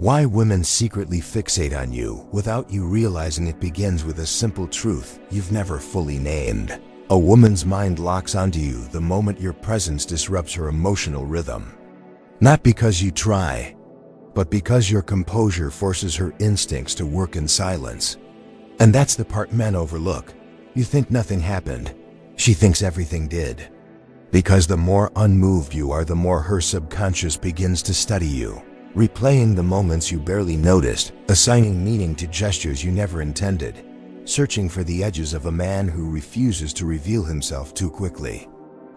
Why women secretly fixate on you without you realizing it begins with a simple truth you've never fully named. A woman's mind locks onto you the moment your presence disrupts her emotional rhythm. Not because you try, but because your composure forces her instincts to work in silence. And that's the part men overlook. You think nothing happened. She thinks everything did. Because the more unmoved you are, the more her subconscious begins to study you, replaying the moments you barely noticed, assigning meaning to gestures you never intended, searching for the edges of a man who refuses to reveal himself too quickly.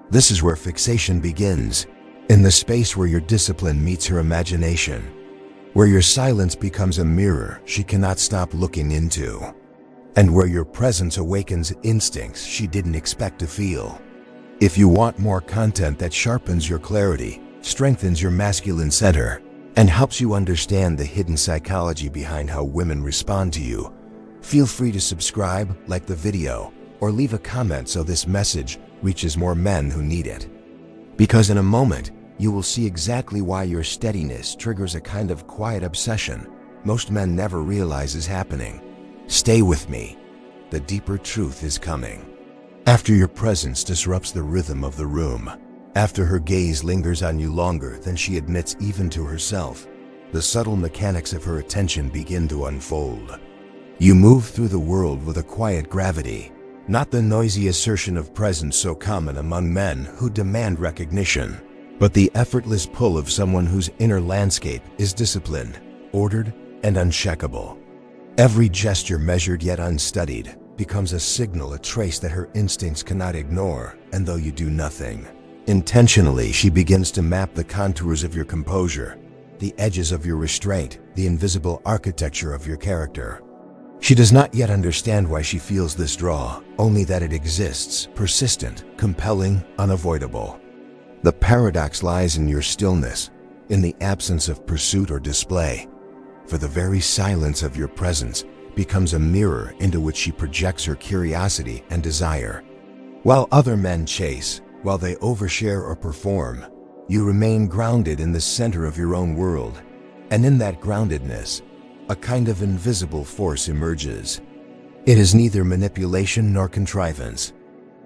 This is where fixation begins, in the space where your discipline meets her imagination, where your silence becomes a mirror she cannot stop looking into, and where your presence awakens instincts she didn't expect to feel. If you want more content that sharpens your clarity, strengthens your masculine center, and helps you understand the hidden psychology behind how women respond to you, feel free to subscribe, like the video, or leave a comment so this message reaches more men who need it. Because in a moment, you will see exactly why your steadiness triggers a kind of quiet obsession most men never realize is happening. Stay with me. The deeper truth is coming. After your presence disrupts the rhythm of the room, after her gaze lingers on you longer than she admits even to herself, the subtle mechanics of her attention begin to unfold. You move through the world with a quiet gravity, not the noisy assertion of presence so common among men who demand recognition, but the effortless pull of someone whose inner landscape is disciplined, ordered, and unshakable. Every gesture measured yet unstudied becomes a signal, a trace that her instincts cannot ignore, and though you do nothing, intentionally she begins to map the contours of your composure, the edges of your restraint, the invisible architecture of your character. She does not yet understand why she feels this draw, only that it exists, persistent, compelling, unavoidable. The paradox lies in your stillness, in the absence of pursuit or display, for the very silence of your presence becomes a mirror into which she projects her curiosity and desire. While other men chase, while they overshare or perform, you remain grounded in the center of your own world, and in that groundedness, a kind of invisible force emerges. It is neither manipulation nor contrivance.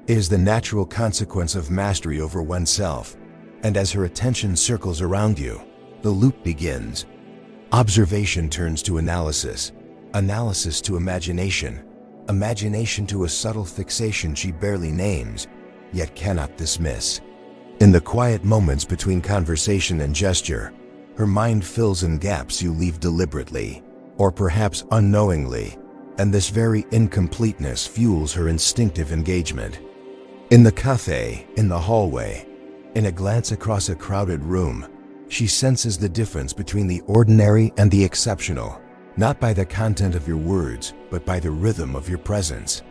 It is the natural consequence of mastery over oneself, and as her attention circles around you, the loop begins. Observation turns to analysis, analysis to imagination, imagination to a subtle fixation she barely names, yet cannot dismiss. In the quiet moments between conversation and gesture, her mind fills in gaps you leave deliberately, or perhaps unknowingly, and this very incompleteness fuels her instinctive engagement. In the cafe, in the hallway, in a glance across a crowded room, she senses the difference between the ordinary and the exceptional, not by the content of your words, but by the rhythm of your presence.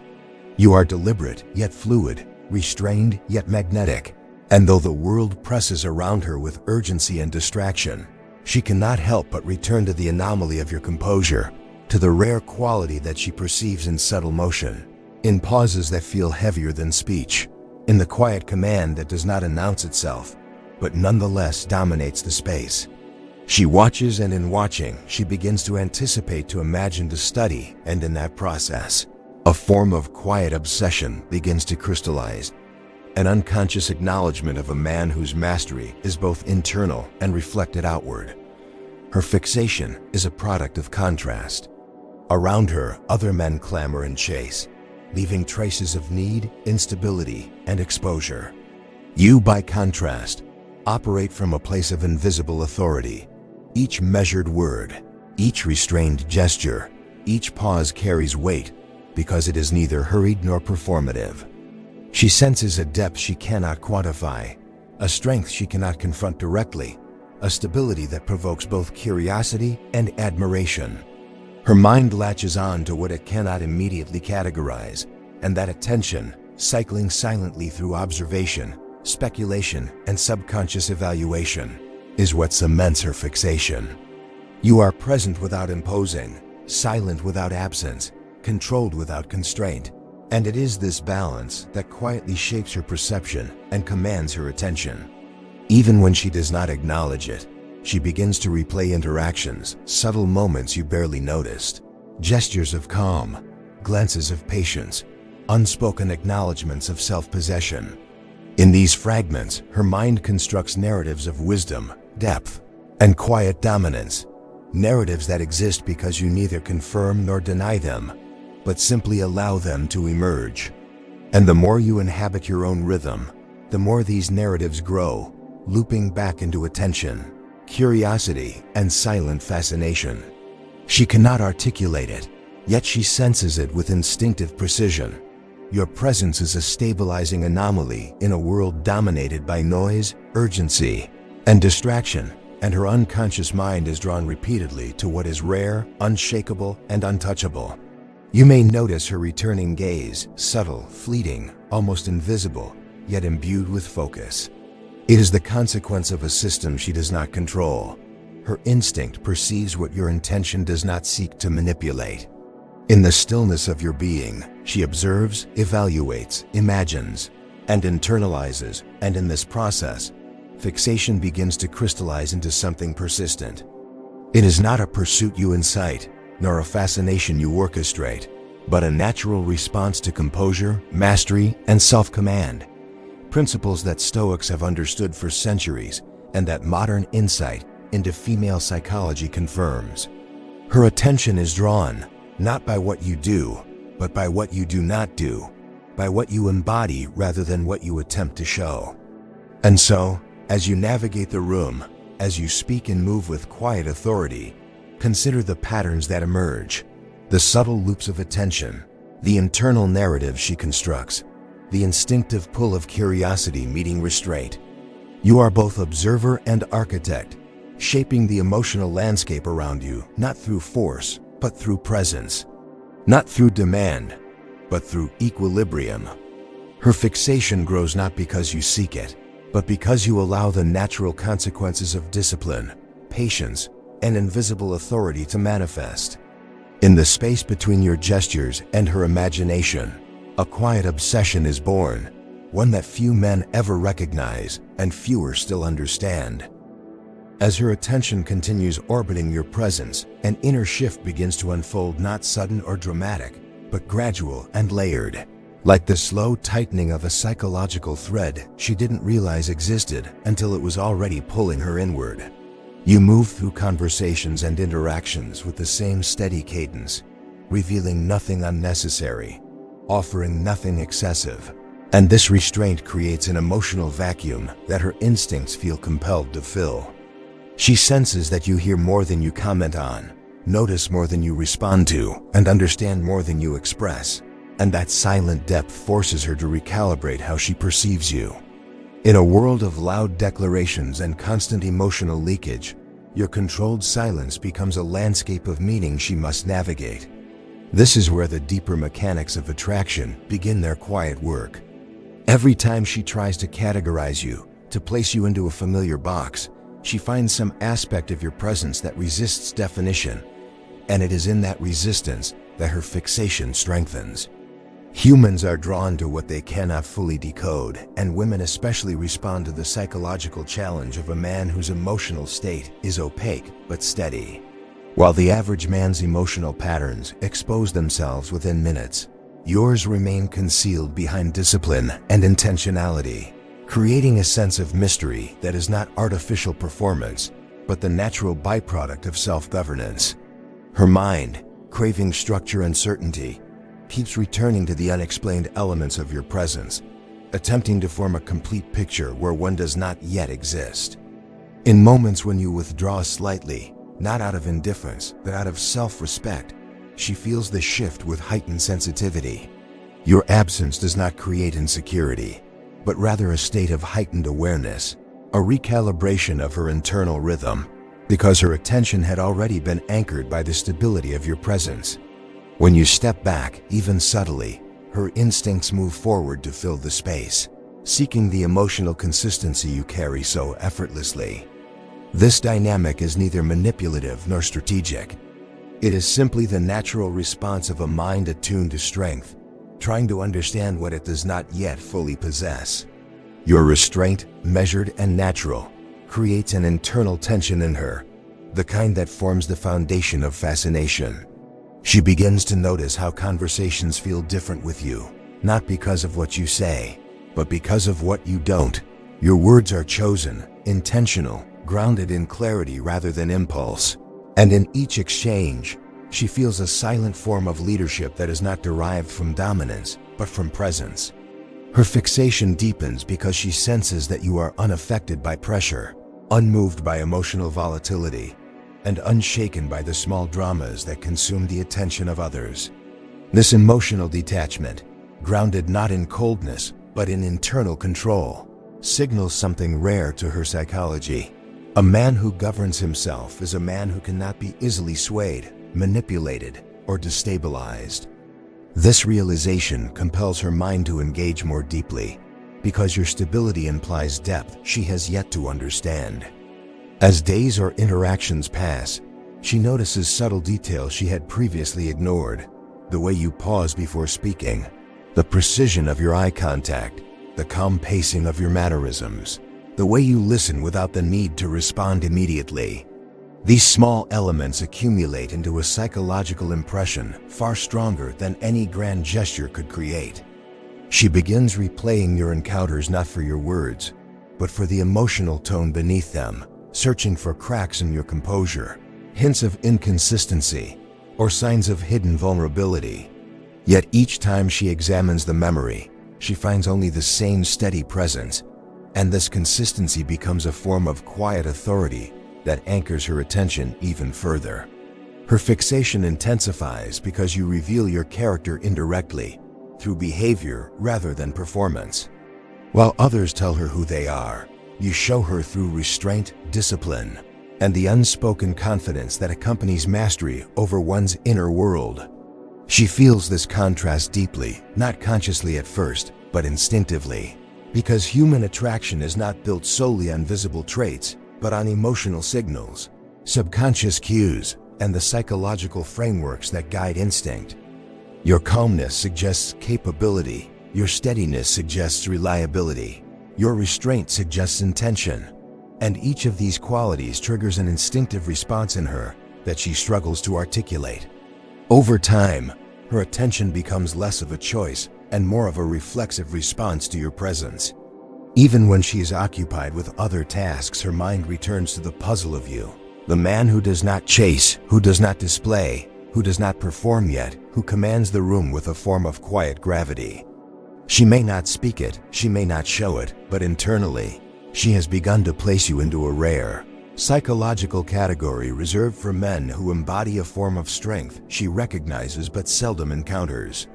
You are deliberate, yet fluid, restrained, yet magnetic, and though the world presses around her with urgency and distraction, she cannot help but return to the anomaly of your composure, to the rare quality that she perceives in subtle motion, in pauses that feel heavier than speech, in the quiet command that does not announce itself, but nonetheless dominates the space. She watches, and in watching, she begins to anticipate, to imagine, to study, and in that process, a form of quiet obsession begins to crystallize, an unconscious acknowledgement of a man whose mastery is both internal and reflected outward. Her fixation is a product of contrast. Around her, other men clamor and chase, leaving traces of need, instability, and exposure. You, by contrast, operate from a place of invisible authority. Each measured word, each restrained gesture, each pause carries weight because it is neither hurried nor performative. She senses a depth she cannot quantify, a strength she cannot confront directly, a stability that provokes both curiosity and admiration. Her mind latches on to what it cannot immediately categorize, and that attention, cycling silently through observation, speculation, and subconscious evaluation, is what cements her fixation. You are present without imposing, silent without absence, controlled without constraint, and it is this balance that quietly shapes her perception and commands her attention. Even when she does not acknowledge it, she begins to replay interactions, subtle moments you barely noticed, gestures of calm, glances of patience, unspoken acknowledgments of self-possession. In these fragments, her mind constructs narratives of wisdom, depth, and quiet dominance, narratives that exist because you neither confirm nor deny them, but simply allow them to emerge. And the more you inhabit your own rhythm, the more these narratives grow, looping back into attention, curiosity, and silent fascination. She cannot articulate it, yet she senses it with instinctive precision. Your presence is a stabilizing anomaly in a world dominated by noise, urgency, and distraction, and her unconscious mind is drawn repeatedly to what is rare, unshakable, and untouchable. You may notice her returning gaze, subtle, fleeting, almost invisible, yet imbued with focus. It is the consequence of a system she does not control. Her instinct perceives what your intention does not seek to manipulate. In the stillness of your being, she observes, evaluates, imagines, and internalizes, and in this process, fixation begins to crystallize into something persistent. It is not a pursuit you incite, nor a fascination you orchestrate, but a natural response to composure, mastery, and self-command. Principles that Stoics have understood for centuries and that modern insight into female psychology confirms. Her attention is drawn, not by what you do, but by what you do not do, by what you embody rather than what you attempt to show. And so, as you navigate the room, as you speak and move with quiet authority, consider the patterns that emerge, the subtle loops of attention, the internal narrative she constructs, the instinctive pull of curiosity meeting restraint. You are both observer and architect, shaping the emotional landscape around you, not through force, but through presence, not through demand, but through equilibrium. Her fixation grows not because you seek it, but because you allow the natural consequences of discipline, patience, and invisible authority to manifest. In the space between your gestures and her imagination, a quiet obsession is born, one that few men ever recognize and fewer still understand. As her attention continues orbiting your presence, an inner shift begins to unfold, not sudden or dramatic, but gradual and layered. Like the slow tightening of a psychological thread she didn't realize existed until it was already pulling her inward. You move through conversations and interactions with the same steady cadence, revealing nothing unnecessary, offering nothing excessive. And this restraint creates an emotional vacuum that her instincts feel compelled to fill. She senses that you hear more than you comment on, notice more than you respond to, and understand more than you express. And that silent depth forces her to recalibrate how she perceives you. In a world of loud declarations and constant emotional leakage, your controlled silence becomes a landscape of meaning she must navigate. This is where the deeper mechanics of attraction begin their quiet work. Every time she tries to categorize you, to place you into a familiar box, she finds some aspect of your presence that resists definition, and it is in that resistance that her fixation strengthens. Humans are drawn to what they cannot fully decode, and women especially respond to the psychological challenge of a man whose emotional state is opaque but steady. While the average man's emotional patterns expose themselves within minutes, yours remain concealed behind discipline and intentionality, creating a sense of mystery that is not artificial performance, but the natural byproduct of self-governance. Her mind, craving structure and certainty, keeps returning to the unexplained elements of your presence, attempting to form a complete picture where one does not yet exist. In moments when you withdraw slightly, not out of indifference, but out of self-respect, she feels the shift with heightened sensitivity. Your absence does not create insecurity, but rather a state of heightened awareness, a recalibration of her internal rhythm, because her attention had already been anchored by the stability of your presence. When you step back, even subtly, her instincts move forward to fill the space, seeking the emotional consistency you carry so effortlessly. This dynamic is neither manipulative nor strategic. It is simply the natural response of a mind attuned to strength, trying to understand what it does not yet fully possess. Your restraint, measured and natural, creates an internal tension in her, the kind that forms the foundation of fascination. She begins to notice how conversations feel different with you, not because of what you say, but because of what you don't. Your words are chosen, intentional, grounded in clarity rather than impulse. And in each exchange, she feels a silent form of leadership that is not derived from dominance, but from presence. Her fixation deepens because she senses that you are unaffected by pressure, unmoved by emotional volatility, and unshaken by the small dramas that consume the attention of others. This emotional detachment, grounded not in coldness, but in internal control, signals something rare to her psychology. A man who governs himself is a man who cannot be easily swayed, manipulated, or destabilized. This realization compels her mind to engage more deeply, because your stability implies depth she has yet to understand. As days or interactions pass, she notices subtle details she had previously ignored. The way you pause before speaking, the precision of your eye contact, the calm pacing of your mannerisms, the way you listen without the need to respond immediately. These small elements accumulate into a psychological impression far stronger than any grand gesture could create. She begins replaying your encounters not for your words, but for the emotional tone beneath them, searching for cracks in your composure, hints of inconsistency, or signs of hidden vulnerability. Yet each time she examines the memory, she finds only the same steady presence, and this consistency becomes a form of quiet authority that anchors her attention even further. Her fixation intensifies because you reveal your character indirectly, through behavior rather than performance. While others tell her who they are, you show her through restraint, discipline, and the unspoken confidence that accompanies mastery over one's inner world. She feels this contrast deeply, not consciously at first, but instinctively, because human attraction is not built solely on visible traits, but on emotional signals, subconscious cues, and the psychological frameworks that guide instinct. Your calmness suggests capability, your steadiness suggests reliability, your restraint suggests intention, and each of these qualities triggers an instinctive response in her that she struggles to articulate. Over time, her attention becomes less of a choice and more of a reflexive response to your presence. Even when she is occupied with other tasks, her mind returns to the puzzle of you, the man who does not chase, who does not display, who does not perform yet, who commands the room with a form of quiet gravity. She may not speak it, she may not show it, but internally, she has begun to place you into a rare, psychological category reserved for men who embody a form of strength she recognizes but seldom encounters.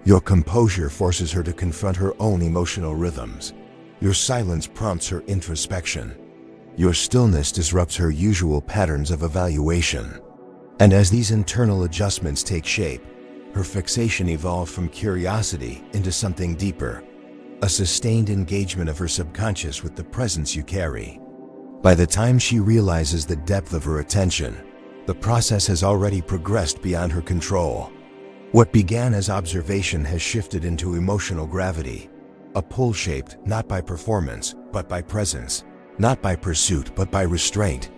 Your composure forces her to confront her own emotional rhythms. Your silence prompts her introspection. Your stillness disrupts her usual patterns of evaluation. And as these internal adjustments take shape, her fixation evolves from curiosity into something deeper, a sustained engagement of her subconscious with the presence you carry. By the time she realizes the depth of her attention, the process has already progressed beyond her control. What began as observation has shifted into emotional gravity, a pull shaped not by performance, but by presence, not by pursuit, but by restraint.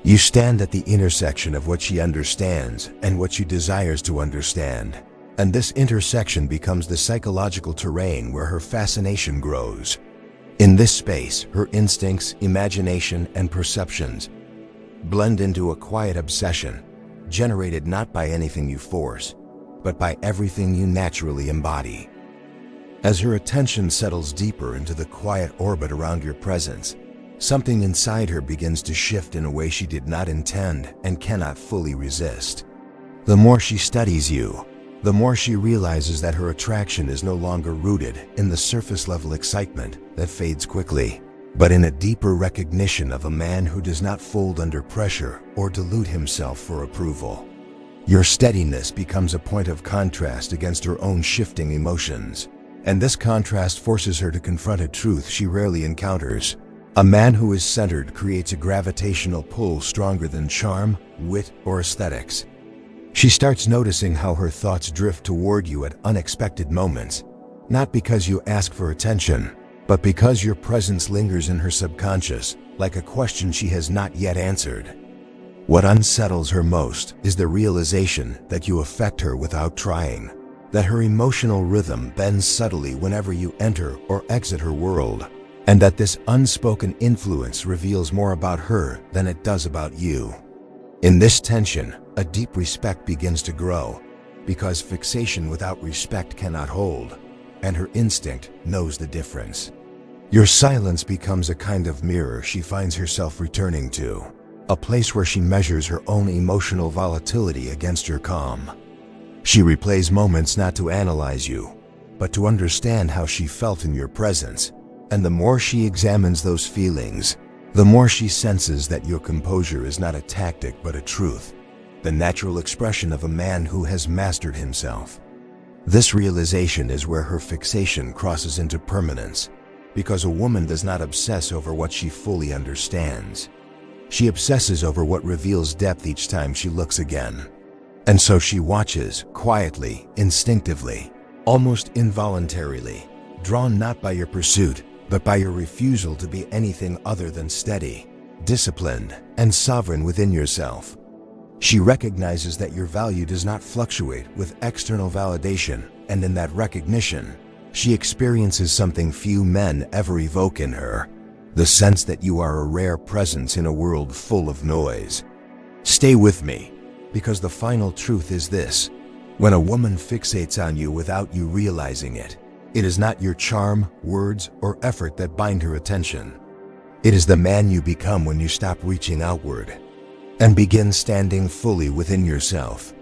You stand at the intersection of what she understands and what she desires to understand, and this intersection becomes the psychological terrain where her fascination grows. In this space, her instincts, imagination, and perceptions blend into a quiet obsession, generated not by anything you force, but by everything you naturally embody. As her attention settles deeper into the quiet orbit around your presence, something inside her begins to shift in a way she did not intend and cannot fully resist. The more she studies you, the more she realizes that her attraction is no longer rooted in the surface-level excitement that fades quickly, but in a deeper recognition of a man who does not fold under pressure or dilute himself for approval. Your steadiness becomes a point of contrast against her own shifting emotions, and this contrast forces her to confront a truth she rarely encounters. A man who is centered creates a gravitational pull stronger than charm, wit, or aesthetics. She starts noticing how her thoughts drift toward you at unexpected moments, not because you ask for attention, but because your presence lingers in her subconscious, like a question she has not yet answered. What unsettles her most is the realization that you affect her without trying, that her emotional rhythm bends subtly whenever you enter or exit her world, and that this unspoken influence reveals more about her than it does about you. In this tension, a deep respect begins to grow, because fixation without respect cannot hold, and her instinct knows the difference. Your silence becomes a kind of mirror she finds herself returning to, a place where she measures her own emotional volatility against your calm. She replays moments not to analyze you, but to understand how she felt in your presence, and the more she examines those feelings, the more she senses that your composure is not a tactic but a truth, the natural expression of a man who has mastered himself. This realization is where her fixation crosses into permanence, because a woman does not obsess over what she fully understands. She obsesses over what reveals depth each time she looks again. And so she watches, quietly, instinctively, almost involuntarily, drawn not by your pursuit, but by your refusal to be anything other than steady, disciplined, and sovereign within yourself. She recognizes that your value does not fluctuate with external validation, and in that recognition, she experiences something few men ever evoke in her, the sense that you are a rare presence in a world full of noise. Stay with me, because the final truth is this: when a woman fixates on you without you realizing it, it is not your charm, words, or effort that bind her attention. It is the man you become when you stop reaching outward and begin standing fully within yourself.